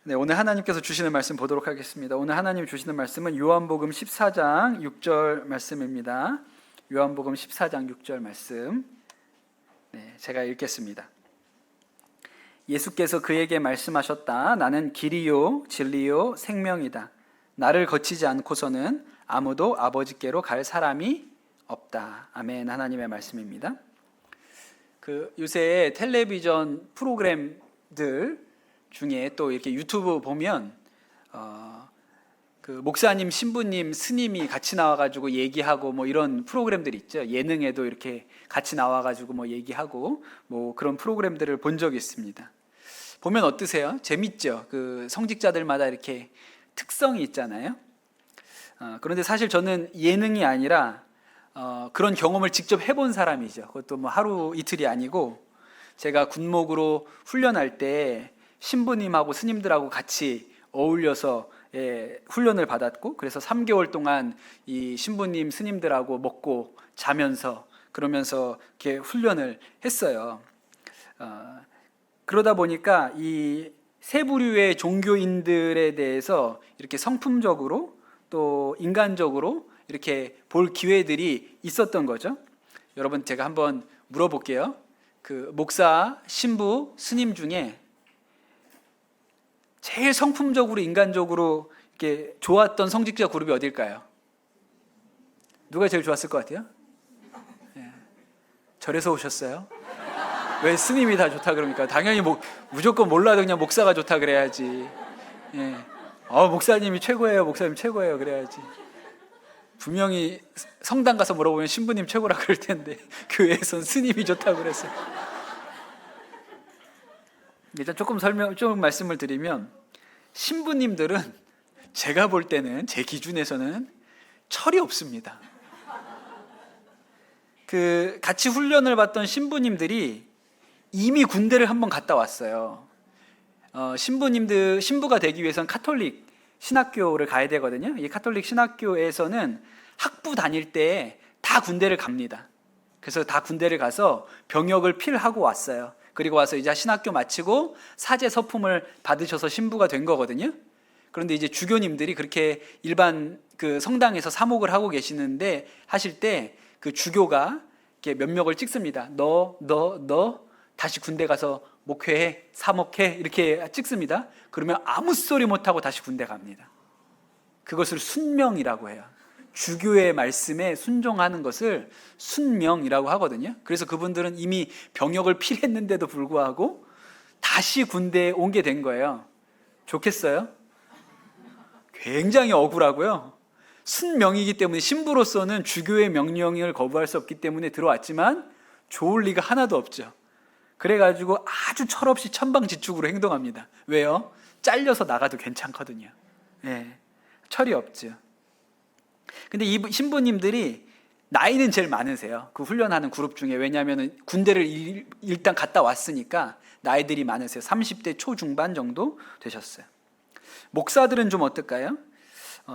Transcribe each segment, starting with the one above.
네, 오늘 하나님께서 주시는 말씀 보도록 하겠습니다. 오늘 하나님 주시는 말씀은 요한복음 14장 6절 말씀입니다. 요한복음 14장 6절 말씀. 네, 제가 읽겠습니다. 예수께서 그에게 말씀하셨다. 나는 길이요 진리요 생명이다. 나를 거치지 않고서는 아무도 아버지께로 갈 사람이 없다. 아멘. 하나님의 말씀입니다. 요새 텔레비전 프로그램들 중에 또 이렇게 유튜브 보면 목사님, 신부님, 스님이 같이 나와가지고 얘기하고 뭐 이런 프로그램들이 있죠. 예능에도 이렇게 같이 나와가지고 뭐 얘기하고 뭐 그런 프로그램들을 본 적이 있습니다. 보면 어떠세요? 재밌죠? 성직자들마다 이렇게 특성이 있잖아요. 그런데 사실 저는 예능이 아니라 그런 경험을 직접 해본 사람이죠. 그것도 뭐 하루 이틀이 아니고 제가 군목으로 훈련할 때 신부님하고 스님들하고 같이 어울려서 훈련을 받았고, 그래서 3개월 동안 이 신부님 스님들하고 먹고 자면서 그러면서 이렇게 훈련을 했어요. 그러다 보니까 이 세 부류의 종교인들에 대해서 이렇게 성품적으로 또 인간적으로 이렇게 볼 기회들이 있었던 거죠. 여러분, 제가 한번 물어볼게요. 목사, 신부, 스님 중에 제일 성품적으로 인간적으로 이렇게 좋았던 성직자 그룹이 어딜까요? 누가 제일 좋았을 것 같아요? 절에서 오셨어요? 왜 스님이 다 좋다 그럽니까? 당연히 무조건 몰라도 그냥 목사가 좋다 그래야지. 목사님이 최고예요, 목사님 최고예요 그래야지. 분명히 성당 가서 물어보면 신부님 최고라 그럴 텐데 교회에선 스님이 좋다고 그랬어요. 일단 조금 말씀을 드리면, 신부님들은 제가 볼 때는, 제 기준에서는 철이 없습니다. 같이 훈련을 받던 신부님들이 이미 군대를 한번 갔다 왔어요. 신부가 되기 위해서는 카톨릭 신학교를 가야 되거든요. 이 카톨릭 신학교에서는 학부 다닐 때 다 군대를 갑니다. 그래서 다 군대를 가서 병역을 필하고 왔어요. 그리고 와서 이제 신학교 마치고 사제 서품을 받으셔서 신부가 된 거거든요. 그런데 이제 주교님들이 그렇게 일반 성당에서 사목을 하고 계시는데 하실 때 주교가 이렇게 면목을 찍습니다. 너 다시 군대 가서 목회해, 사목해 이렇게 찍습니다. 그러면 아무 소리 못하고 다시 군대 갑니다. 그것을 순명이라고 해요. 주교의 말씀에 순종하는 것을 순명이라고 하거든요. 그래서 그분들은 이미 병역을 필했는데도 불구하고 다시 군대에 온 게 된 거예요. 좋겠어요? 굉장히 억울하고요. 순명이기 때문에, 신부로서는 주교의 명령을 거부할 수 없기 때문에 들어왔지만 좋을 리가 하나도 없죠. 그래가지고 아주 철없이 천방지축으로 행동합니다. 왜요? 잘려서 나가도 괜찮거든요. 철이 없죠. 근데 이 신부님들이 나이는 제일 많으세요. 훈련하는 그룹 중에. 왜냐하면 군대를 일단 갔다 왔으니까 나이들이 많으세요. 30대 초중반 정도 되셨어요. 목사들은 좀 어떨까요?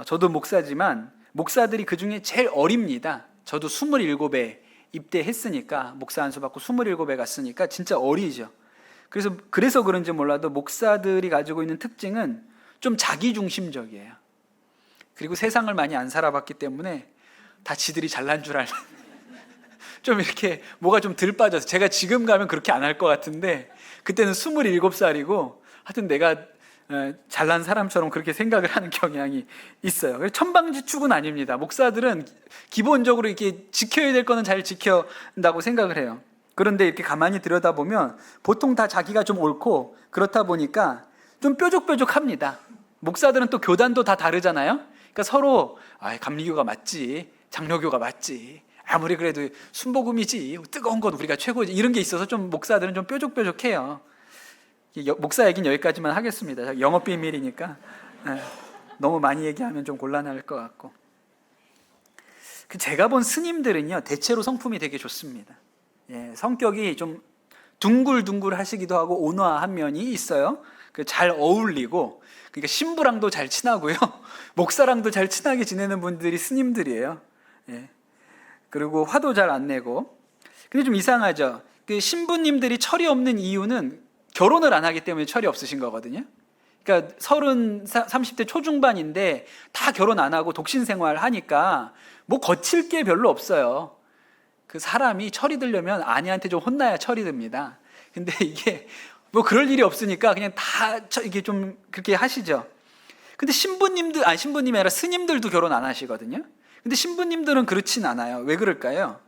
저도 목사지만 목사들이 그 중에 제일 어립니다. 저도 27에 입대했으니까, 목사 안수 받고 27에 갔으니까 진짜 어리죠. 그래서 그런지 몰라도 목사들이 가지고 있는 특징은 좀 자기중심적이에요. 그리고 세상을 많이 안 살아봤기 때문에 다 지들이 잘난 줄 알고 좀 이렇게 뭐가 좀 덜 빠져서, 제가 지금 가면 그렇게 안 할 것 같은데 그때는 27살이고 하여튼 내가 잘난 사람처럼 그렇게 생각을 하는 경향이 있어요. 천방지축은 아닙니다. 목사들은 기본적으로 이렇게 지켜야 될 거는 잘 지켜낸다고 생각을 해요. 그런데 이렇게 가만히 들여다보면 보통 다 자기가 좀 옳고 그렇다 보니까 좀 뾰족뾰족합니다. 목사들은 또 교단도 다 다르잖아요. 그러니까 서로 감리교가 맞지, 장로교가 맞지, 아무리 그래도 순복음이지, 뜨거운 건 우리가 최고지, 이런 게 있어서 좀 목사들은 좀 뾰족뾰족해요. 목사 얘기는 여기까지만 하겠습니다. 영업 비밀이니까 너무 많이 얘기하면 좀 곤란할 것 같고. 제가 본 스님들은요, 대체로 성품이 되게 좋습니다. 성격이 좀 둥글둥글 하시기도 하고 온화한 면이 있어요. 잘 어울리고, 그러니까 신부랑도 잘 친하고요, 목사랑도 잘 친하게 지내는 분들이 스님들이에요. 그리고 화도 잘 안 내고. 근데 좀 이상하죠. 신부님들이 철이 없는 이유는 결혼을 안 하기 때문에 철이 없으신 거거든요. 그러니까 30대 초중반인데 다 결혼 안 하고 독신 생활 하니까 뭐 거칠 게 별로 없어요. 그 사람이 철이 들려면 아내한테 좀 혼나야 철이 듭니다. 근데 이게 뭐 그럴 일이 없으니까 그냥 다 이게 좀 그렇게 하시죠. 근데 신부님이 아니라 스님들도 결혼 안 하시거든요. 근데 신부님들은 그렇진 않아요. 왜 그럴까요?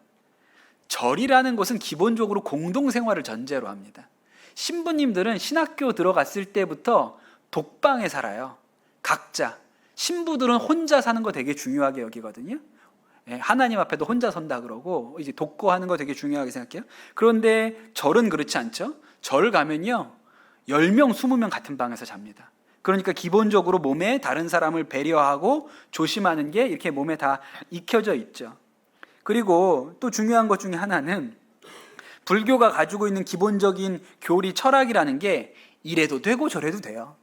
절이라는 것은 기본적으로 공동생활을 전제로 합니다. 신부님들은 신학교 들어갔을 때부터 독방에 살아요. 각자. 신부들은 혼자 사는 거 되게 중요하게 여기거든요. 하나님 앞에도 혼자 선다 그러고 이제 독거하는 거 되게 중요하게 생각해요. 그런데 절은 그렇지 않죠. 절 가면요 10명, 20명 같은 방에서 잡니다. 그러니까 기본적으로 몸에 다른 사람을 배려하고 조심하는 게 이렇게 몸에 다 익혀져 있죠. 그리고 또 중요한 것 중에 하나는 불교가 가지고 있는 기본적인 교리 철학이라는 게 이래도 되고 저래도 돼요.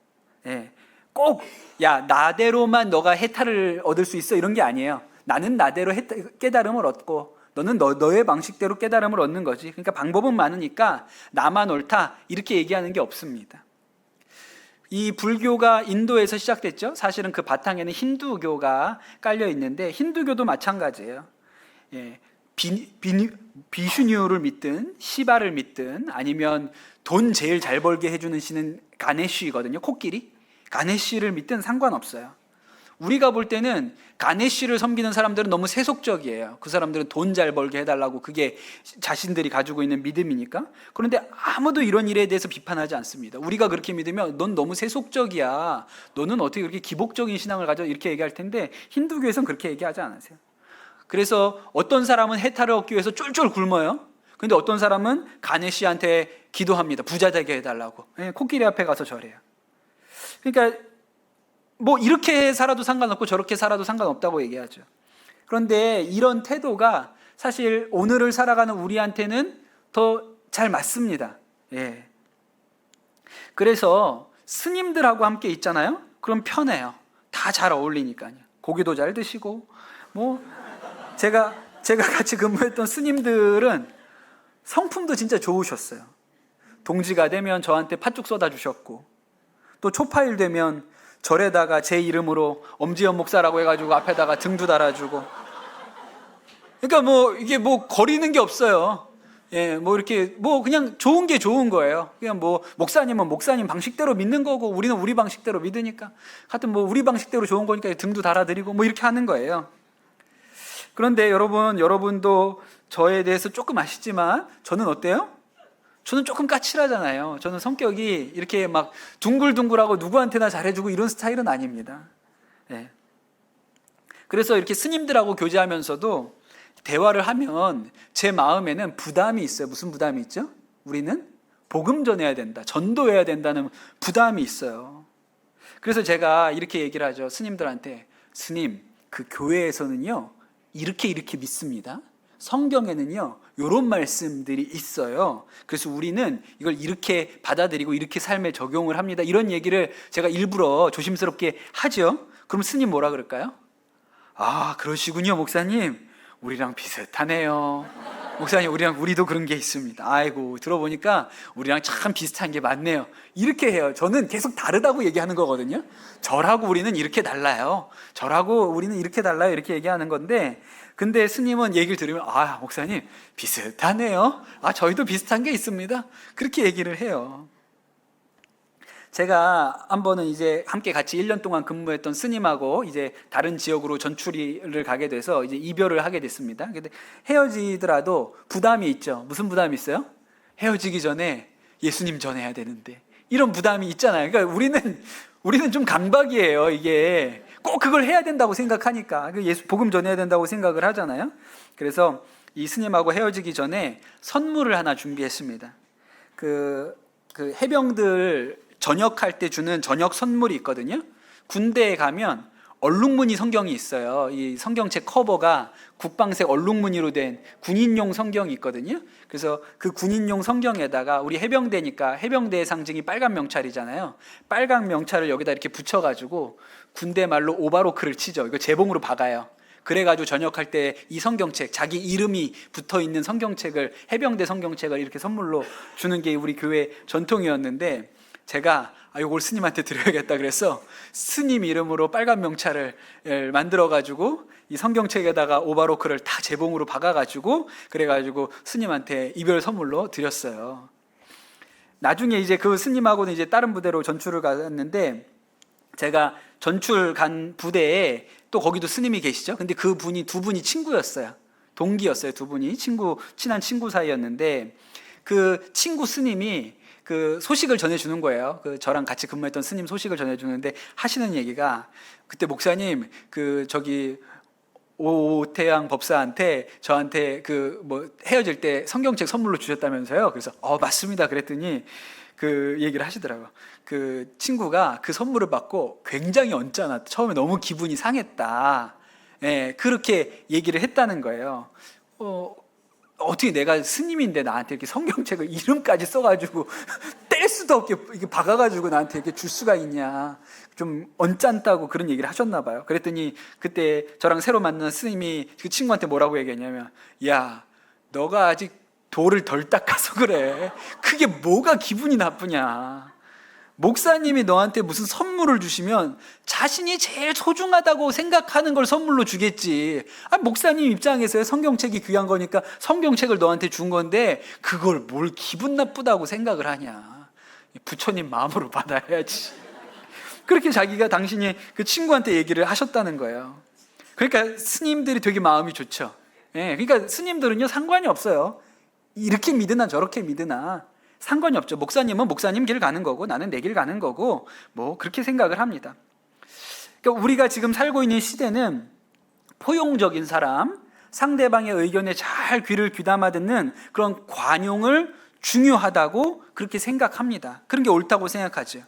꼭 야 나대로만 너가 해탈을 얻을 수 있어 이런 게 아니에요. 나는 나대로 깨달음을 얻고 너는 너의 방식대로 깨달음을 얻는 거지. 그러니까 방법은 많으니까 나만 옳다 이렇게 얘기하는 게 없습니다. 이 불교가 인도에서 시작됐죠. 사실은 그 바탕에는 힌두교가 깔려 있는데 힌두교도 마찬가지예요. 비슈뉴를 믿든 시바를 믿든 아니면 돈 제일 잘 벌게 해주는 신은 가네시거든요. 코끼리. 가네시를 믿든 상관없어요. 우리가 볼 때는 가네시를 섬기는 사람들은 너무 세속적이에요. 그 사람들은 돈 잘 벌게 해달라고 그게 자신들이 가지고 있는 믿음이니까. 그런데 아무도 이런 일에 대해서 비판하지 않습니다. 우리가 그렇게 믿으면 넌 너무 세속적이야. 너는 어떻게 그렇게 기복적인 신앙을 가져? 이렇게 얘기할 텐데 힌두교에서는 그렇게 얘기하지 않으세요. 그래서 어떤 사람은 해탈을 얻기 위해서 쫄쫄 굶어요. 근데 어떤 사람은 가네시한테 기도합니다. 부자 되게 해달라고. 코끼리 앞에 가서 절해요. 그러니까 뭐 이렇게 살아도 상관없고 저렇게 살아도 상관없다고 얘기하죠. 그런데 이런 태도가 사실 오늘을 살아가는 우리한테는 더 잘 맞습니다. 그래서 스님들하고 함께 있잖아요. 그럼 편해요. 다 잘 어울리니까요. 고기도 잘 드시고 뭐 제가 같이 근무했던 스님들은 성품도 진짜 좋으셨어요. 동지가 되면 저한테 팥죽 쏟아 주셨고 또 초파일 되면 절에다가 제 이름으로 엄지연 목사라고 해가지고 앞에다가 등도 달아주고. 그러니까 뭐 이게 뭐 거리는 게 없어요. 뭐 이렇게 뭐 그냥 좋은 게 좋은 거예요. 그냥 뭐 목사님은 목사님 방식대로 믿는 거고 우리는 우리 방식대로 믿으니까 하여튼 뭐 우리 방식대로 좋은 거니까 등도 달아드리고 뭐 이렇게 하는 거예요. 그런데 여러분도 저에 대해서 조금 아시지만 저는 어때요? 저는 조금 까칠하잖아요. 저는 성격이 이렇게 막 둥글둥글하고 누구한테나 잘해주고 이런 스타일은 아닙니다. 그래서 이렇게 스님들하고 교제하면서도 대화를 하면 제 마음에는 부담이 있어요. 무슨 부담이 있죠? 우리는 복음 전해야 된다, 전도해야 된다는 부담이 있어요. 그래서 제가 이렇게 얘기를 하죠. 스님들한테. 스님, 그 교회에서는요 이렇게 믿습니다. 성경에는요 이런 말씀들이 있어요. 그래서 우리는 이걸 이렇게 받아들이고 이렇게 삶에 적용을 합니다. 이런 얘기를 제가 일부러 조심스럽게 하죠. 그럼 스님 뭐라 그럴까요? 아 그러시군요 목사님. 우리랑 비슷하네요. 목사님 우리도 그런 게 있습니다. 아이고 들어보니까 우리랑 참 비슷한 게 많네요. 이렇게 해요. 저는 계속 다르다고 얘기하는 거거든요. 절하고 우리는 이렇게 달라요. 절하고 우리는 이렇게 달라요. 이렇게 얘기하는 건데 근데 스님은 얘기를 들으면 아 목사님 비슷하네요. 아 저희도 비슷한 게 있습니다. 그렇게 얘기를 해요. 제가 한 번은 이제 함께 같이 1년 동안 근무했던 스님하고 이제 다른 지역으로 전출을 가게 돼서 이제 이별을 하게 됐습니다. 근데 헤어지더라도 부담이 있죠. 무슨 부담이 있어요? 헤어지기 전에 예수님 전해야 되는데 이런 부담이 있잖아요. 그러니까 우리는 좀 강박이에요. 이게 꼭 그걸 해야 된다고 생각하니까 예수 복음 전해야 된다고 생각을 하잖아요. 그래서 이 스님하고 헤어지기 전에 선물을 하나 준비했습니다. 그 해병들 전역할 때 주는 저녁 선물이 있거든요. 군대에 가면 얼룩무늬 성경이 있어요. 이 성경책 커버가 국방색 얼룩무늬로 된 군인용 성경이 있거든요. 그래서 그 군인용 성경에다가 우리 해병대니까 해병대의 상징이 빨간 명찰이잖아요. 빨간 명찰을 여기다 이렇게 붙여가지고 군대 말로 오바로크를 치죠. 이거 재봉으로 박아요. 그래가지고 전역할 때 이 성경책, 자기 이름이 붙어있는 성경책을 해병대 성경책을 이렇게 선물로 주는 게 우리 교회 전통이었는데 제가 이걸 스님한테 드려야겠다 그래서 스님 이름으로 빨간 명찰을 만들어가지고 이 성경책에다가 오바로크를 다 재봉으로 박아가지고 그래가지고 스님한테 이별 선물로 드렸어요. 나중에 이제 그 스님하고는 이제 다른 부대로 전출을 갔는데, 제가 전출 간 부대에 또 거기도 스님이 계시죠. 근데 그 분이 두 분이 친구였어요. 동기였어요. 두 분이 친한 친구 사이였는데, 그 친구 스님이 그 소식을 전해주는 거예요. 그 저랑 같이 근무했던 스님 소식을 전해주는데 하시는 얘기가, 그때 목사님 그 저기 오태양 법사한테 저한테 그 뭐 헤어질 때 성경책 선물로 주셨다면서요. 그래서 맞습니다 그랬더니 그 얘기를 하시더라고요. 그 친구가 그 선물을 받고 굉장히 언짢았다, 처음에 너무 기분이 상했다, 그렇게 얘기를 했다는 거예요. 어떻게 내가 스님인데 나한테 이렇게 성경책을 이름까지 써가지고 뗄 수도 없게 이렇게 박아가지고 나한테 이렇게 줄 수가 있냐, 좀 언짢다고 그런 얘기를 하셨나 봐요. 그랬더니 그때 저랑 새로 만난 스님이 그 친구한테 뭐라고 얘기했냐면, 야, 너가 아직 돌을 덜 닦아서 그래. 그게 뭐가 기분이 나쁘냐. 목사님이 너한테 무슨 선물을 주시면 자신이 제일 소중하다고 생각하는 걸 선물로 주겠지. 목사님 입장에서요, 성경책이 귀한 거니까 성경책을 너한테 준 건데 그걸 뭘 기분 나쁘다고 생각을 하냐. 부처님 마음으로 받아야지. 그렇게 자기가 당신이 그 친구한테 얘기를 하셨다는 거예요. 그러니까 스님들이 되게 마음이 좋죠. 그러니까 스님들은요, 상관이 없어요. 이렇게 믿으나 저렇게 믿으나 상관이 없죠. 목사님은 목사님 길 가는 거고 나는 내 길 가는 거고 뭐 그렇게 생각을 합니다. 그러니까 우리가 지금 살고 있는 시대는 포용적인 사람, 상대방의 의견에 잘 귀를 귀담아 듣는 그런 관용을 중요하다고 그렇게 생각합니다. 그런 게 옳다고 생각하죠.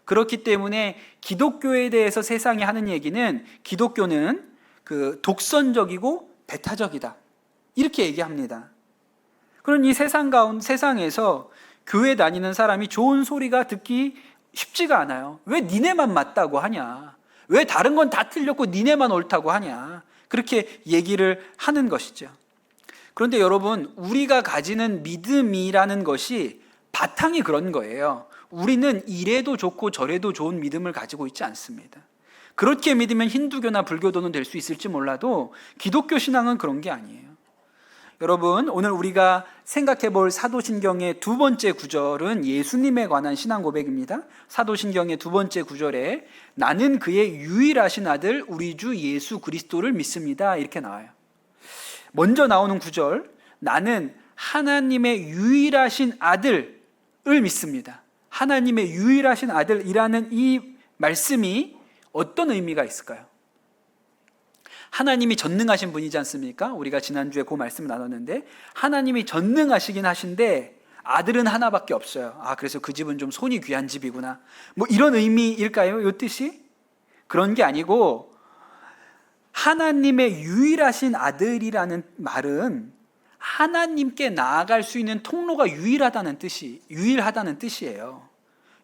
그렇기 때문에 기독교에 대해서 세상이 하는 얘기는, 기독교는 그 독선적이고 배타적이다, 이렇게 얘기합니다. 그런 이 세상에서 교회 다니는 사람이 좋은 소리가 듣기 쉽지가 않아요. 왜 니네만 맞다고 하냐, 왜 다른 건 다 틀렸고 니네만 옳다고 하냐, 그렇게 얘기를 하는 것이죠. 그런데 여러분, 우리가 가지는 믿음이라는 것이 바탕이 그런 거예요. 우리는 이래도 좋고 저래도 좋은 믿음을 가지고 있지 않습니다. 그렇게 믿으면 힌두교나 불교도는 될 수 있을지 몰라도 기독교 신앙은 그런 게 아니에요. 여러분, 오늘 우리가 생각해 볼 사도신경의 두 번째 구절은 예수님에 관한 신앙 고백입니다. 사도신경의 두 번째 구절에 나는 그의 유일하신 아들 우리 주 예수 그리스도를 믿습니다, 이렇게 나와요. 먼저 나오는 구절, 나는 하나님의 유일하신 아들을 믿습니다. 하나님의 유일하신 아들이라는 이 말씀이 어떤 의미가 있을까요? 하나님이 전능하신 분이지 않습니까? 우리가 지난주에 그 말씀을 나눴는데, 하나님이 전능하시긴 하신데 아들은 하나밖에 없어요. 그래서 그 집은 좀 손이 귀한 집이구나, 뭐 이런 의미일까요? 이 뜻이? 그런 게 아니고, 하나님의 유일하신 아들이라는 말은 하나님께 나아갈 수 있는 통로가 유일하다는 뜻이에요.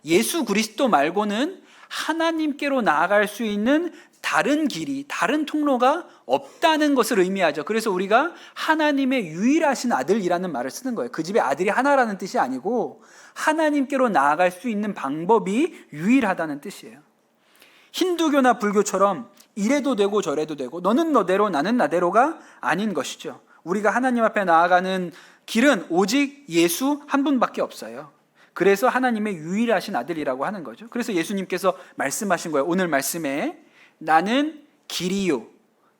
예수 그리스도 말고는 하나님께로 나아갈 수 있는 다른 길이, 다른 통로가 없다는 것을 의미하죠. 그래서 우리가 하나님의 유일하신 아들이라는 말을 쓰는 거예요. 그 집에 아들이 하나라는 뜻이 아니고 하나님께로 나아갈 수 있는 방법이 유일하다는 뜻이에요. 힌두교나 불교처럼 이래도 되고 저래도 되고 너는 너대로 나는 나대로가 아닌 것이죠. 우리가 하나님 앞에 나아가는 길은 오직 예수 한 분밖에 없어요. 그래서 하나님의 유일하신 아들이라고 하는 거죠. 그래서 예수님께서 말씀하신 거예요. 오늘 말씀에 나는 길이요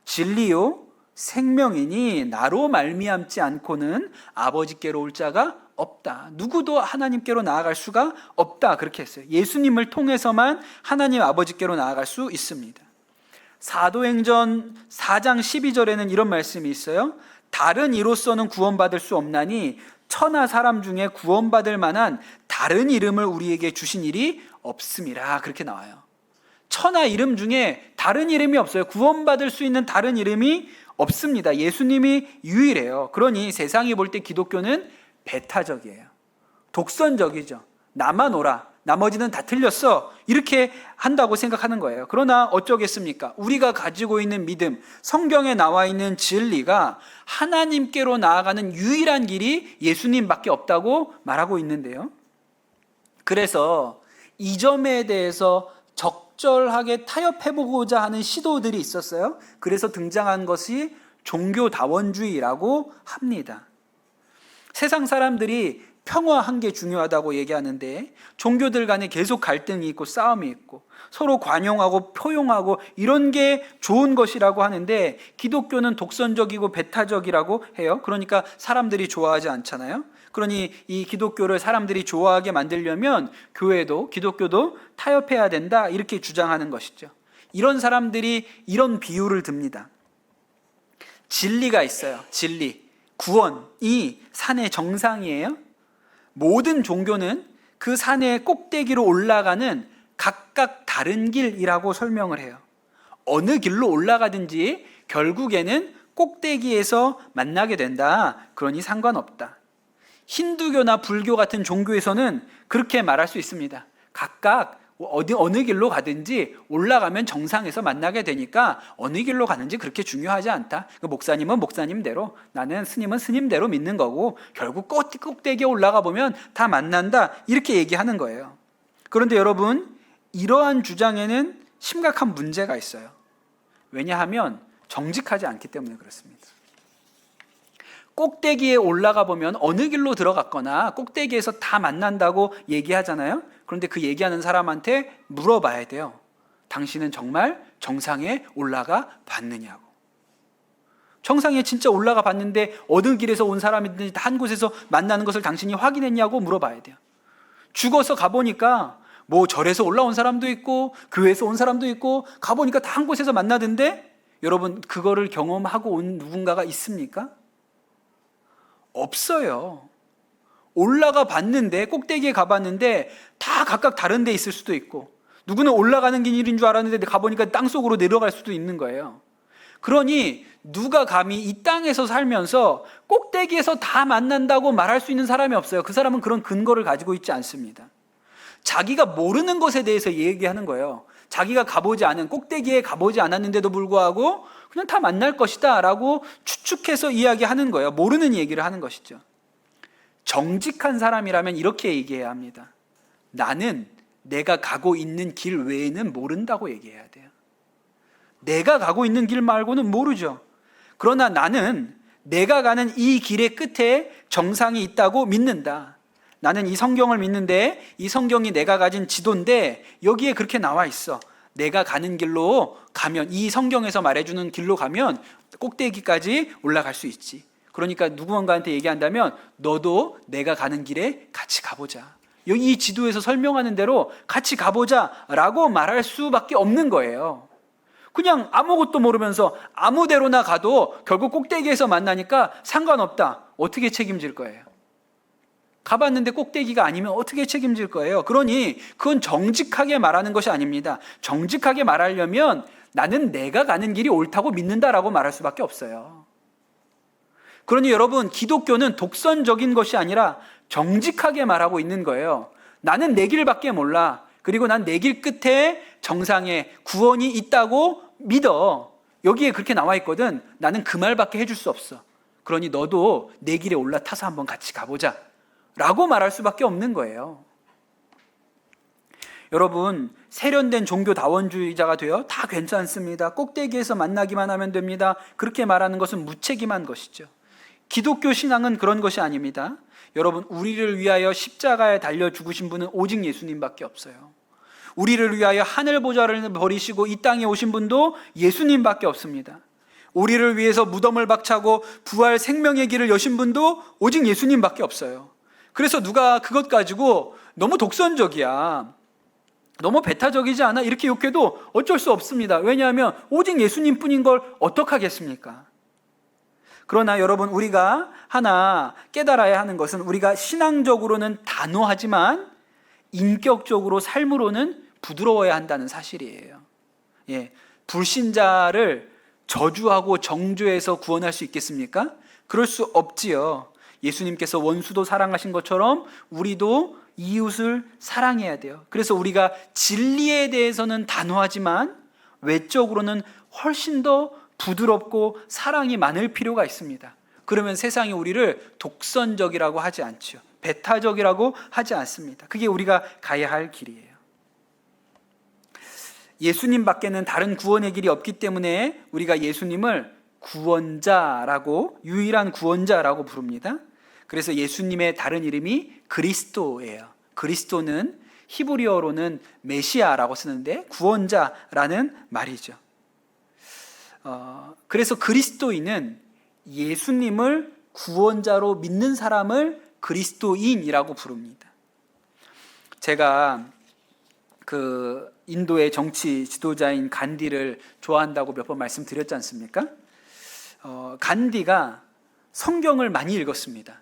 진리요 생명이니 나로 말미암지 않고는 아버지께로 올 자가 없다. 누구도 하나님께로 나아갈 수가 없다, 그렇게 했어요. 예수님을 통해서만 하나님 아버지께로 나아갈 수 있습니다. 사도행전 4장 12절에는 이런 말씀이 있어요. 다른 이로서는 구원받을 수 없나니 천하 사람 중에 구원받을 만한 다른 이름을 우리에게 주신 일이 없음이라, 그렇게 나와요. 천하 이름 중에 다른 이름이 없어요. 구원받을 수 있는 다른 이름이 없습니다. 예수님이 유일해요. 그러니 세상이 볼 때 기독교는 배타적이에요. 독선적이죠. 나만 옳아, 나머지는 다 틀렸어, 이렇게 한다고 생각하는 거예요. 그러나 어쩌겠습니까? 우리가 가지고 있는 믿음, 성경에 나와 있는 진리가 하나님께로 나아가는 유일한 길이 예수님밖에 없다고 말하고 있는데요. 그래서 이 점에 대해서 적절하게 타협해보고자 하는 시도들이 있었어요. 그래서 등장한 것이 종교다원주의라고 합니다. 세상 사람들이 평화한 게 중요하다고 얘기하는데 종교들 간에 계속 갈등이 있고 싸움이 있고 서로 관용하고 포용하고 이런 게 좋은 것이라고 하는데 기독교는 독선적이고 배타적이라고 해요. 그러니까 사람들이 좋아하지 않잖아요. 그러니 이 기독교를 사람들이 좋아하게 만들려면 교회도 기독교도 타협해야 된다 이렇게 주장하는 것이죠. 이런 사람들이 이런 비유를 듭니다. 진리가 있어요. 진리. 구원이 산의 정상이에요. 모든 종교는 그 산의 꼭대기로 올라가는 각각 다른 길이라고 설명을 해요. 어느 길로 올라가든지 결국에는 꼭대기에서 만나게 된다. 그러니 상관없다. 힌두교나 불교 같은 종교에서는 그렇게 말할 수 있습니다. 각각 어느 길로 가든지 올라가면 정상에서 만나게 되니까 어느 길로 가는지 그렇게 중요하지 않다. 목사님은 목사님대로, 나는 스님은 스님대로 믿는 거고 결국 꼭대기에 올라가 보면 다 만난다. 이렇게 얘기하는 거예요. 그런데 여러분, 이러한 주장에는 심각한 문제가 있어요. 왜냐하면 정직하지 않기 때문에 그렇습니다. 꼭대기에 올라가 보면 어느 길로 들어갔거나 꼭대기에서 다 만난다고 얘기하잖아요. 그런데 그 얘기하는 사람한테 물어봐야 돼요. 당신은 정말 정상에 올라가 봤느냐고. 정상에 진짜 올라가 봤는데 어느 길에서 온 사람이든지 한 곳에서 만나는 것을 당신이 확인했냐고 물어봐야 돼요. 죽어서 가보니까 뭐 절에서 올라온 사람도 있고 교회에서 온 사람도 있고 가보니까 다 한 곳에서 만나던데 여러분, 그거를 경험하고 온 누군가가 있습니까? 없어요. 올라가 봤는데, 꼭대기에 가봤는데 다 각각 다른 데 있을 수도 있고, 누구는 올라가는 길인 줄 알았는데 가보니까 땅속으로 내려갈 수도 있는 거예요. 그러니 누가 감히 이 땅에서 살면서 꼭대기에서 다 만난다고 말할 수 있는 사람이 없어요. 그 사람은 그런 근거를 가지고 있지 않습니다. 자기가 모르는 것에 대해서 얘기하는 거예요. 자기가 가보지 않은, 꼭대기에 가보지 않았는데도 불구하고 그냥 다 만날 것이다 라고 추측해서 이야기하는 거예요. 모르는 얘기를 하는 것이죠. 정직한 사람이라면 이렇게 얘기해야 합니다. 나는 내가 가고 있는 길 외에는 모른다고 얘기해야 돼요. 내가 가고 있는 길 말고는 모르죠. 그러나 나는 내가 가는 이 길의 끝에 정상이 있다고 믿는다. 나는 이 성경을 믿는데 이 성경이 내가 가진 지도인데 여기에 그렇게 나와 있어. 내가 가는 길로 가면, 이 성경에서 말해주는 길로 가면 꼭대기까지 올라갈 수 있지. 그러니까 누군가한테 얘기한다면 너도 내가 가는 길에 같이 가보자. 여기 이 지도에서 설명하는 대로 같이 가보자 라고 말할 수밖에 없는 거예요. 그냥 아무것도 모르면서 아무 데로나 가도 결국 꼭대기에서 만나니까 상관없다. 어떻게 책임질 거예요? 가봤는데 꼭대기가 아니면 어떻게 책임질 거예요? 그러니 그건 정직하게 말하는 것이 아닙니다. 정직하게 말하려면 나는 내가 가는 길이 옳다고 믿는다라고 말할 수밖에 없어요. 그러니 여러분, 기독교는 독선적인 것이 아니라 정직하게 말하고 있는 거예요. 나는 내 길밖에 몰라. 그리고 난 내 길 끝에 정상에 구원이 있다고 믿어. 여기에 그렇게 나와 있거든. 나는 그 말밖에 해줄 수 없어. 그러니 너도 내 길에 올라타서 한번 같이 가보자 라고 말할 수밖에 없는 거예요. 여러분, 세련된 종교다원주의자가 되어 다 괜찮습니다. 꼭대기에서 만나기만 하면 됩니다. 그렇게 말하는 것은 무책임한 것이죠. 기독교 신앙은 그런 것이 아닙니다. 여러분, 우리를 위하여 십자가에 달려 죽으신 분은 오직 예수님밖에 없어요. 우리를 위하여 하늘 보좌를 버리시고 이 땅에 오신 분도 예수님밖에 없습니다. 우리를 위해서 무덤을 박차고 부활 생명의 길을 여신 분도 오직 예수님밖에 없어요. 그래서 누가 그것 가지고 너무 독선적이야, 너무 배타적이지 않아? 이렇게 욕해도 어쩔 수 없습니다. 왜냐하면 오직 예수님뿐인 걸 어떡하겠습니까? 그러나 여러분, 우리가 하나 깨달아야 하는 것은 우리가 신앙적으로는 단호하지만 인격적으로 삶으로는 부드러워야 한다는 사실이에요. 불신자를 저주하고 정죄해서 구원할 수 있겠습니까? 그럴 수 없지요. 예수님께서 원수도 사랑하신 것처럼 우리도 이웃을 사랑해야 돼요. 그래서 우리가 진리에 대해서는 단호하지만 외적으로는 훨씬 더 부드럽고 사랑이 많을 필요가 있습니다. 그러면 세상이 우리를 독선적이라고 하지 않죠. 배타적이라고 하지 않습니다. 그게 우리가 가야 할 길이에요. 예수님밖에는 다른 구원의 길이 없기 때문에 우리가 예수님을 구원자라고, 유일한 구원자라고 부릅니다. 그래서 예수님의 다른 이름이 그리스도예요. 그리스도는 히브리어로는 메시아라고 쓰는데 구원자라는 말이죠. 그래서 그리스도인은 예수님을 구원자로 믿는 사람을 그리스도인이라고 부릅니다. 제가 그 인도의 정치 지도자인 간디를 좋아한다고 몇 번 말씀드렸지 않습니까? 간디가 성경을 많이 읽었습니다.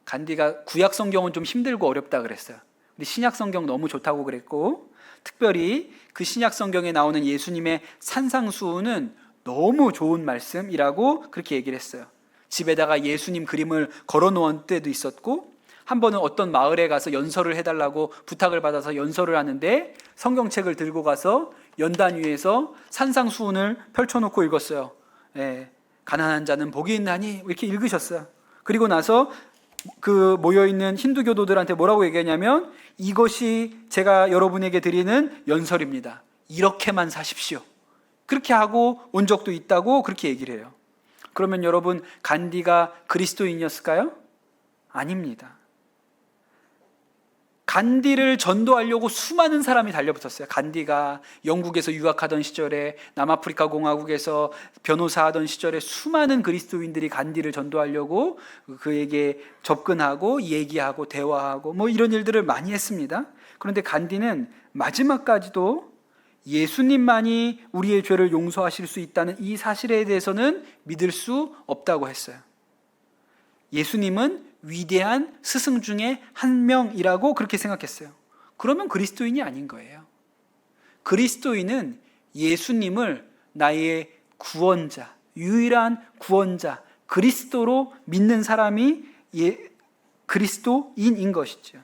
간디가 구약 성경은 좀 힘들고 어렵다 그랬어요. 근데 신약 성경 너무 좋다고 그랬고, 특별히 그 신약 성경에 나오는 예수님의 산상수훈은 너무 좋은 말씀이라고 그렇게 얘기를 했어요. 집에다가 예수님 그림을 걸어 놓은 때도 있었고, 한 번은 어떤 마을에 가서 연설을 해달라고 부탁을 받아서 연설을 하는데 성경책을 들고 가서 연단 위에서 산상수훈을 펼쳐놓고 읽었어요. 가난한 자는 복이 있나니 이렇게 읽으셨어요. 그리고 나서 그 모여있는 힌두 교도들한테 뭐라고 얘기하냐면, 이것이 제가 여러분에게 드리는 연설입니다. 이렇게만 사십시오. 그렇게 하고 온 적도 있다고 그렇게 얘기를 해요. 그러면 여러분, 간디가 그리스도인이었을까요? 아닙니다. 간디를 전도하려고 수많은 사람이 달려붙었어요. 간디가 영국에서 유학하던 시절에, 남아프리카 공화국에서 변호사 하던 시절에 수많은 그리스도인들이 간디를 전도하려고 그에게 접근하고 얘기하고 대화하고 뭐 이런 일들을 많이 했습니다. 그런데 간디는 마지막까지도 예수님만이 우리의 죄를 용서하실 수 있다는 이 사실에 대해서는 믿을 수 없다고 했어요. 예수님은 위대한 스승 중에 한 명이라고 그렇게 생각했어요. 그러면 그리스도인이 아닌 거예요. 그리스도인은 예수님을 나의 구원자, 유일한 구원자, 그리스도로 믿는 사람이 그리스도인인 것이죠.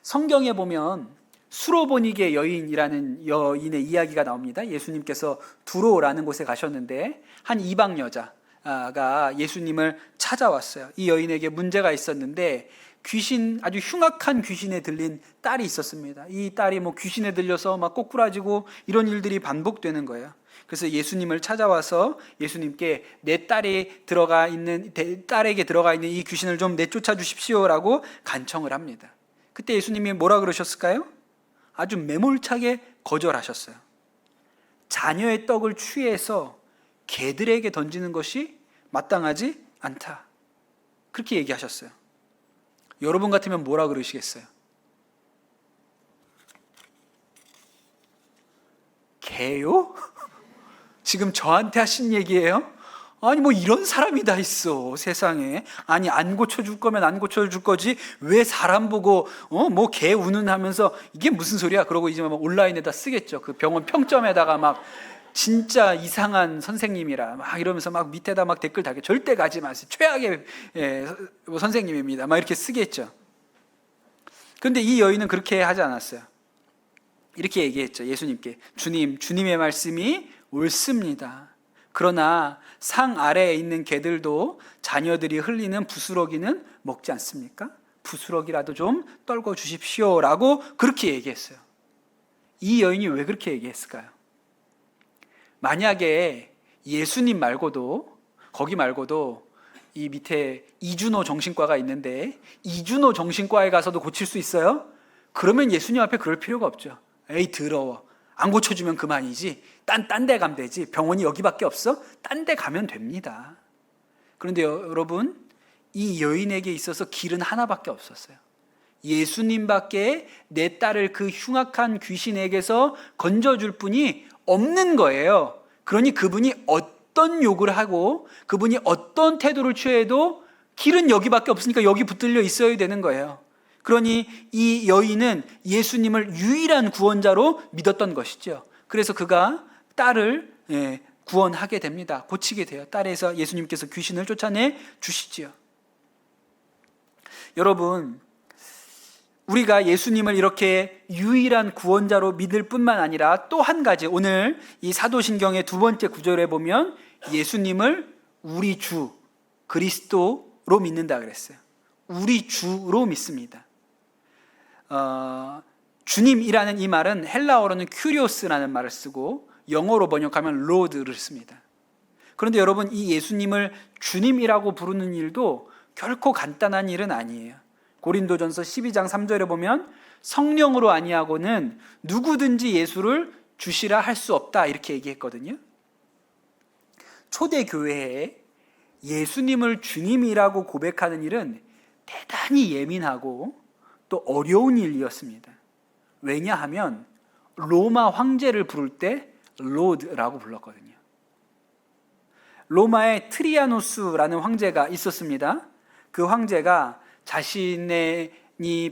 성경에 보면 수로보니게 여인이라는 여인의 이야기가 나옵니다. 예수님께서 두로라는 곳에 가셨는데 한 이방 여자가 예수님을 찾아왔어요. 이 여인에게 문제가 있었는데 아주 흉악한 귀신에 들린 딸이 있었습니다. 이 딸이 귀신에 들려서 막 꼬꾸라지고 이런 일들이 반복되는 거예요. 그래서 예수님을 찾아와서 예수님께 딸에게 들어가 있는 이 귀신을 좀 내쫓아 주십시오라고 간청을 합니다. 그때 예수님이 뭐라 그러셨을까요? 아주 매몰차게 거절하셨어요. 자녀의 떡을 취해서 개들에게 던지는 것이 마땅하지 않다. 그렇게 얘기하셨어요. 여러분 같으면 뭐라 그러시겠어요? 개요? 지금 저한테 하신 얘기예요? 아니 이런 사람이 다 있어 세상에. 아니 안 고쳐줄 거면 안 고쳐줄 거지 왜 사람 보고 개 우는 하면서 이게 무슨 소리야? 그러고 이제 온라인에다 쓰겠죠. 그 병원 평점에다가 막 진짜 이상한 선생님이라 막 이러면서 막 밑에다 막 댓글 달게, 절대 가지 마세요. 최악의 선생님입니다. 막 이렇게 쓰겠죠. 그런데 이 여인은 그렇게 하지 않았어요. 이렇게 얘기했죠. 예수님께, 주님의 말씀이 옳습니다. 그러나 상 아래에 있는 개들도 자녀들이 흘리는 부스러기는 먹지 않습니까? 부스러기라도 좀 떨궈 주십시오라고 그렇게 얘기했어요. 이 여인이 왜 그렇게 얘기했을까요? 만약에 예수님 말고도, 거기 말고도 이 밑에 이준호 정신과가 있는데 이준호 정신과에 가서도 고칠 수 있어요? 그러면 예수님 앞에 그럴 필요가 없죠. 에이 더러워, 안 고쳐주면 그만이지, 딴 데 가면 되지, 병원이 여기밖에 없어? 딴 데 가면 됩니다. 그런데 여러분, 이 여인에게 있어서 길은 하나밖에 없었어요. 예수님밖에 내 딸을 그 흉악한 귀신에게서 건져줄 분이 없는 거예요. 그러니 그분이 어떤 욕을 하고 그분이 어떤 태도를 취해도 길은 여기밖에 없으니까 여기 붙들려 있어야 되는 거예요. 그러니 이 여인은 예수님을 유일한 구원자로 믿었던 것이죠. 그래서 그가 딸을 구원하게 됩니다. 고치게 돼요. 딸에서 예수님께서 귀신을 쫓아내 주시지요. 여러분, 우리가 예수님을 이렇게 유일한 구원자로 믿을 뿐만 아니라 또 한 가지, 오늘 이 사도신경의 두 번째 구절에 보면 예수님을 우리 주 그리스도로 믿는다 그랬어요. 우리 주로 믿습니다. 주님이라는 이 말은 헬라어로는 큐리오스라는 말을 쓰고 영어로 번역하면 로드를 씁니다. 그런데 여러분, 이 예수님을 주님이라고 부르는 일도 결코 간단한 일은 아니에요. 고린도전서 12장 3절에 보면 성령으로 아니하고는 누구든지 예수를 주시라 할 수 없다, 이렇게 얘기했거든요. 초대교회에 예수님을 주님이라고 고백하는 일은 대단히 예민하고 또 어려운 일이었습니다. 왜냐하면 로마 황제를 부를 때 로드라고 불렀거든요. 로마에 트리아노스라는 황제가 있었습니다. 그 황제가 자신이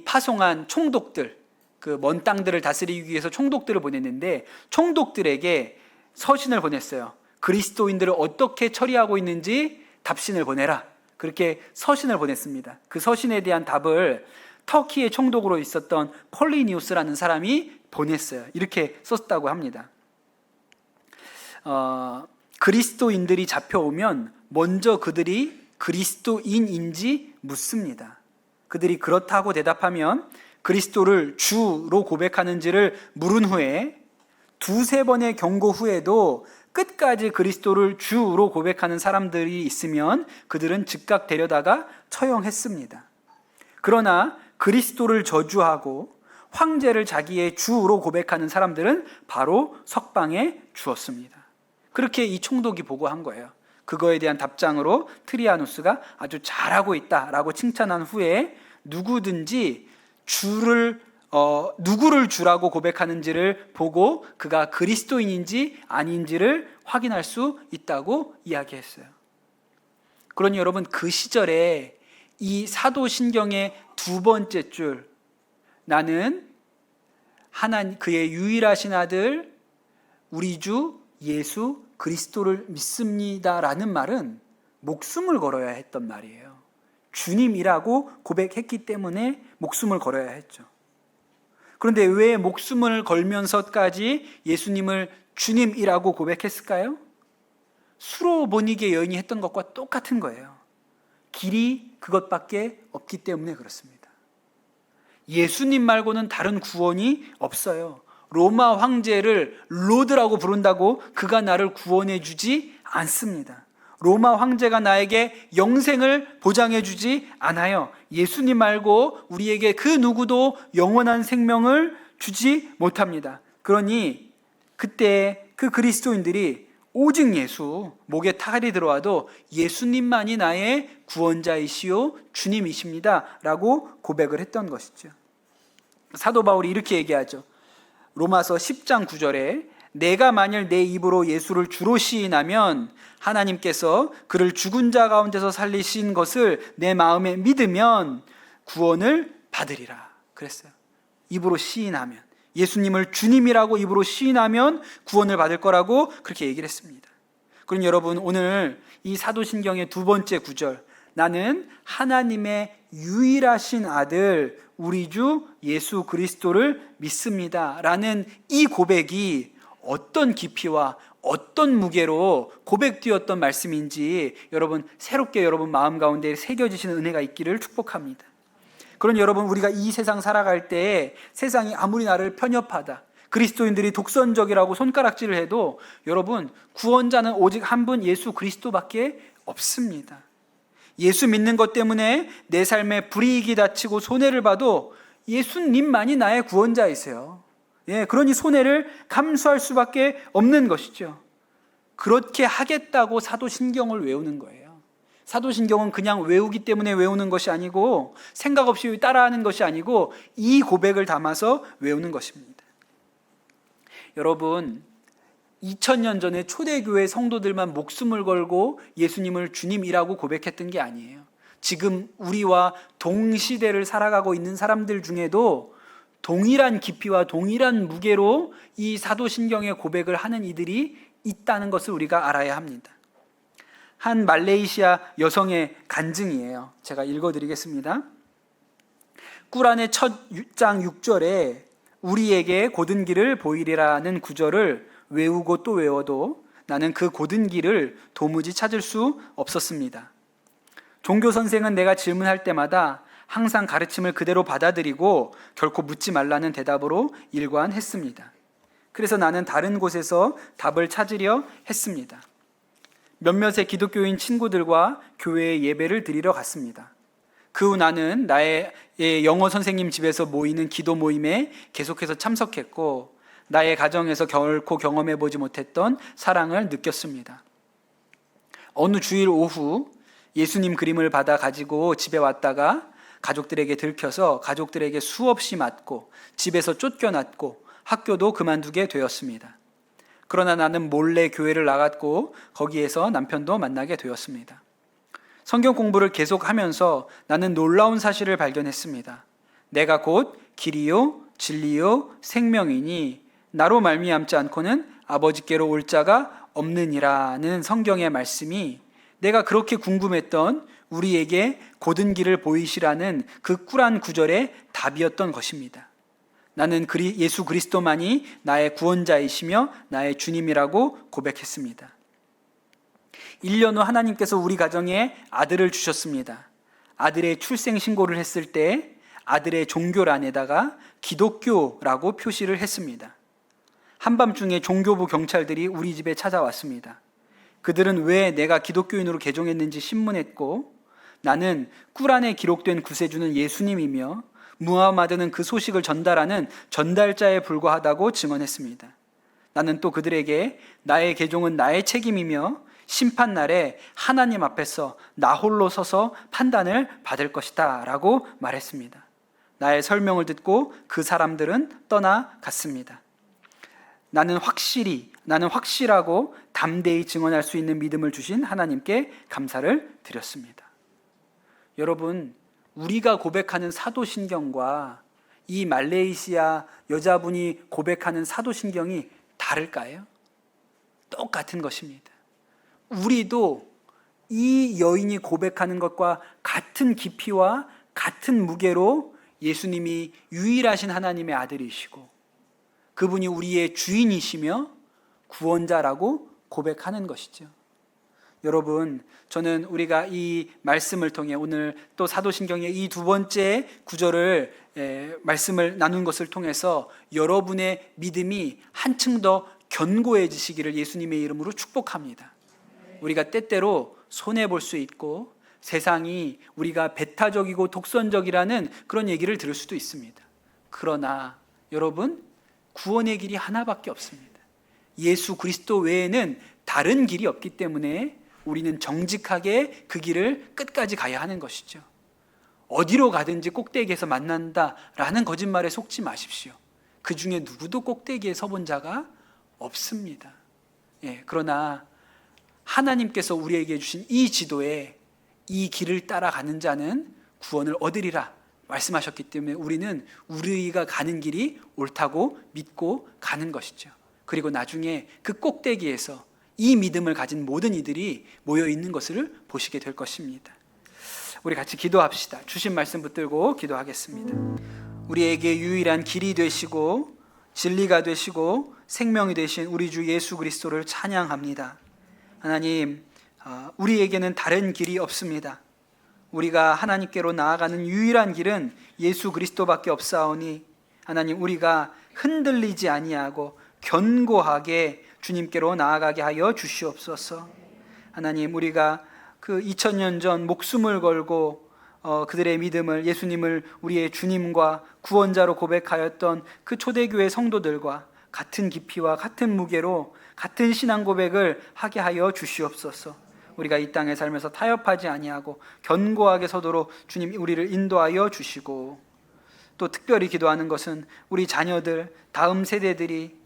파송한 총독들, 그 먼 땅들을 다스리기 위해서 총독들을 보냈는데 총독들에게 서신을 보냈어요. 그리스도인들을 어떻게 처리하고 있는지 답신을 보내라. 그렇게 서신을 보냈습니다. 그 서신에 대한 답을 터키의 총독으로 있었던 폴리니우스라는 사람이 보냈어요. 이렇게 썼다고 합니다. 그리스도인들이 잡혀오면 먼저 그들이 그리스도인인지 묻습니다. 그들이 그렇다고 대답하면 그리스도를 주로 고백하는지를 물은 후에 두세 번의 경고 후에도 끝까지 그리스도를 주로 고백하는 사람들이 있으면 그들은 즉각 데려다가 처형했습니다. 그러나 그리스도를 저주하고 황제를 자기의 주로 고백하는 사람들은 바로 석방해 주었습니다. 그렇게 이 총독이 보고한 거예요. 그거에 대한 답장으로 트리아누스가 아주 잘하고 있다라고 칭찬한 후에 누구든지 누구를 주라고 고백하는지를 보고 그가 그리스도인인지 아닌지를 확인할 수 있다고 이야기했어요. 그러니 여러분, 그 시절에 이 사도신경의 두 번째 줄, 나는 하나님 그의 유일하신 아들 우리 주 예수 그리스도를 믿습니다라는 말은 목숨을 걸어야 했던 말이에요. 주님이라고 고백했기 때문에 목숨을 걸어야 했죠. 그런데 왜 목숨을 걸면서까지 예수님을 주님이라고 고백했을까요? 수로보니게 여인이 했던 것과 똑같은 거예요. 길이 그것밖에 없기 때문에 그렇습니다. 예수님 말고는 다른 구원이 없어요. 로마 황제를 로드라고 부른다고 그가 나를 구원해 주지 않습니다. 로마 황제가 나에게 영생을 보장해 주지 않아요. 예수님 말고 우리에게 그 누구도 영원한 생명을 주지 못합니다. 그러니 그때 그 그리스도인들이 오직 예수, 목에 탈이 들어와도 예수님만이 나의 구원자이시오 주님이십니다 라고 고백을 했던 것이죠. 사도 바울이 이렇게 얘기하죠. 로마서 10장 9절에 내가 만일 내 입으로 예수를 주로 시인하면 하나님께서 그를 죽은 자 가운데서 살리신 것을 내 마음에 믿으면 구원을 받으리라 그랬어요. 입으로 시인하면, 예수님을 주님이라고 입으로 시인하면 구원을 받을 거라고 그렇게 얘기를 했습니다. 그럼 여러분, 오늘 이 사도신경의 두 번째 구절, 나는 하나님의 유일하신 아들 우리 주 예수 그리스도를 믿습니다 라는 이 고백이 어떤 깊이와 어떤 무게로 고백되었던 말씀인지 여러분 새롭게 여러분 마음 가운데 새겨지시는 은혜가 있기를 축복합니다. 그런 여러분, 우리가 이 세상 살아갈 때 세상이 아무리 나를 편협하다, 그리스도인들이 독선적이라고 손가락질을 해도 여러분, 구원자는 오직 한 분 예수 그리스도밖에 없습니다. 예수 믿는 것 때문에 내 삶에 불이익이 닥치고 손해를 봐도 예수님만이 나의 구원자이세요. 그러니 손해를 감수할 수밖에 없는 것이죠. 그렇게 하겠다고 사도신경을 외우는 거예요. 사도신경은 그냥 외우기 때문에 외우는 것이 아니고 생각 없이 따라하는 것이 아니고 이 고백을 담아서 외우는 것입니다. 여러분, 2000년 전에 초대교회 성도들만 목숨을 걸고 예수님을 주님이라고 고백했던 게 아니에요. 지금 우리와 동시대를 살아가고 있는 사람들 중에도 동일한 깊이와 동일한 무게로 이 사도신경의 고백을 하는 이들이 있다는 것을 우리가 알아야 합니다. 한 말레이시아 여성의 간증이에요. 제가 읽어드리겠습니다. 꾸란의 첫 장 6절에 우리에게 곧은 길을 보이리라는 구절을 외우고 또 외워도 나는 그 곧은 길을 도무지 찾을 수 없었습니다. 종교 선생은 내가 질문할 때마다 항상 가르침을 그대로 받아들이고 결코 묻지 말라는 대답으로 일관했습니다. 그래서 나는 다른 곳에서 답을 찾으려 했습니다. 몇몇의 기독교인 친구들과 교회에 예배를 드리러 갔습니다. 그 후 나는 나의 영어 선생님 집에서 모이는 기도 모임에 계속해서 참석했고, 나의 가정에서 결코 경험해 보지 못했던 사랑을 느꼈습니다. 어느 주일 오후 예수님 그림을 받아 가지고 집에 왔다가 가족들에게 들켜서 가족들에게 수없이 맞고 집에서 쫓겨났고 학교도 그만두게 되었습니다. 그러나 나는 몰래 교회를 나갔고 거기에서 남편도 만나게 되었습니다. 성경 공부를 계속하면서 나는 놀라운 사실을 발견했습니다. 내가 곧 길이요 진리요 생명이니 나로 말미암지 않고는 아버지께로 올 자가 없느니라는 성경의 말씀이 내가 그렇게 궁금했던 우리에게 곧은 길을 보이시라는 그 꿀한 구절의 답이었던 것입니다. 나는 예수 그리스도만이 나의 구원자이시며 나의 주님이라고 고백했습니다. 1년 후 하나님께서 우리 가정에 아들을 주셨습니다. 아들의 출생 신고를 했을 때 아들의 종교란에다가 기독교라고 표시를 했습니다. 한밤중에 종교부 경찰들이 우리 집에 찾아왔습니다. 그들은 왜 내가 기독교인으로 개종했는지 신문했고, 나는 꿀안에 기록된 구세주는 예수님이며 무하마드는 그 소식을 전달하는 전달자에 불과하다고 증언했습니다. 나는 또 그들에게 나의 개종은 나의 책임이며 심판날에 하나님 앞에서 나 홀로 서서 판단을 받을 것이다 라고 말했습니다. 나의 설명을 듣고 그 사람들은 떠나갔습니다. 나는 확실하고 담대히 증언할 수 있는 믿음을 주신 하나님께 감사를 드렸습니다. 여러분, 우리가 고백하는 사도신경과 이 말레이시아 여자분이 고백하는 사도신경이 다를까요? 똑같은 것입니다. 우리도 이 여인이 고백하는 것과 같은 깊이와 같은 무게로 예수님이 유일하신 하나님의 아들이시고 그분이 우리의 주인이시며 구원자라고 고백하는 것이죠. 여러분, 저는 우리가 이 말씀을 통해 오늘 또 사도신경의 이 두 번째 구절을 말씀을 나눈 것을 통해서 여러분의 믿음이 한층 더 견고해지시기를 예수님의 이름으로 축복합니다. 우리가 때때로 손해볼 수 있고 세상이 우리가 배타적이고 독선적이라는 그런 얘기를 들을 수도 있습니다. 그러나 여러분, 구원의 길이 하나밖에 없습니다. 예수 그리스도 외에는 다른 길이 없기 때문에 우리는 정직하게 그 길을 끝까지 가야 하는 것이죠. 어디로 가든지 꼭대기에서 만난다라는 거짓말에 속지 마십시오. 그 중에 누구도 꼭대기에 서본 자가 없습니다. 그러나 하나님께서 우리에게 주신 이 지도에 이 길을 따라가는 자는 구원을 얻으리라 말씀하셨기 때문에 우리는 우리가 가는 길이 옳다고 믿고 가는 것이죠. 그리고 나중에 그 꼭대기에서 이 믿음을 가진 모든 이들이 모여 있는 것을 보시게 될 것입니다. 우리 같이 기도합시다. 주신 말씀 붙들고 기도하겠습니다. 우리에게 유일한 길이 되시고 진리가 되시고 생명이 되신 우리 주 예수 그리스도를 찬양합니다. 하나님, 우리에게는 다른 길이 없습니다. 우리가 하나님께로 나아가는 유일한 길은 예수 그리스도밖에 없사오니 하나님, 우리가 흔들리지 아니하고 견고하게 주님께로 나아가게 하여 주시옵소서. 하나님, 우리가 그 2000년 전 목숨을 걸고 그들의 믿음을, 예수님을 우리의 주님과 구원자로 고백하였던 그 초대교회 성도들과 같은 깊이와 같은 무게로 같은 신앙 고백을 하게 하여 주시옵소서. 우리가 이 땅에 살면서 타협하지 아니하고 견고하게 서도록 주님 우리를 인도하여 주시고, 또 특별히 기도하는 것은 우리 자녀들, 다음 세대들이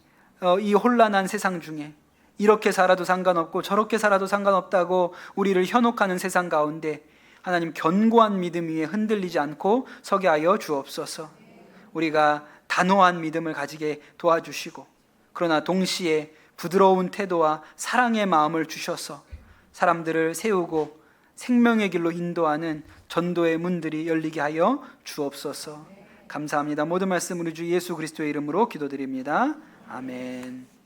이 혼란한 세상 중에 이렇게 살아도 상관없고 저렇게 살아도 상관없다고 우리를 현혹하는 세상 가운데 하나님 견고한 믿음 위에 흔들리지 않고 서게 하여 주옵소서. 우리가 단호한 믿음을 가지게 도와주시고, 그러나 동시에 부드러운 태도와 사랑의 마음을 주셔서 사람들을 세우고 생명의 길로 인도하는 전도의 문들이 열리게 하여 주옵소서. 감사합니다. 모든 말씀 우리 주 예수 그리스도의 이름으로 기도드립니다. 아멘.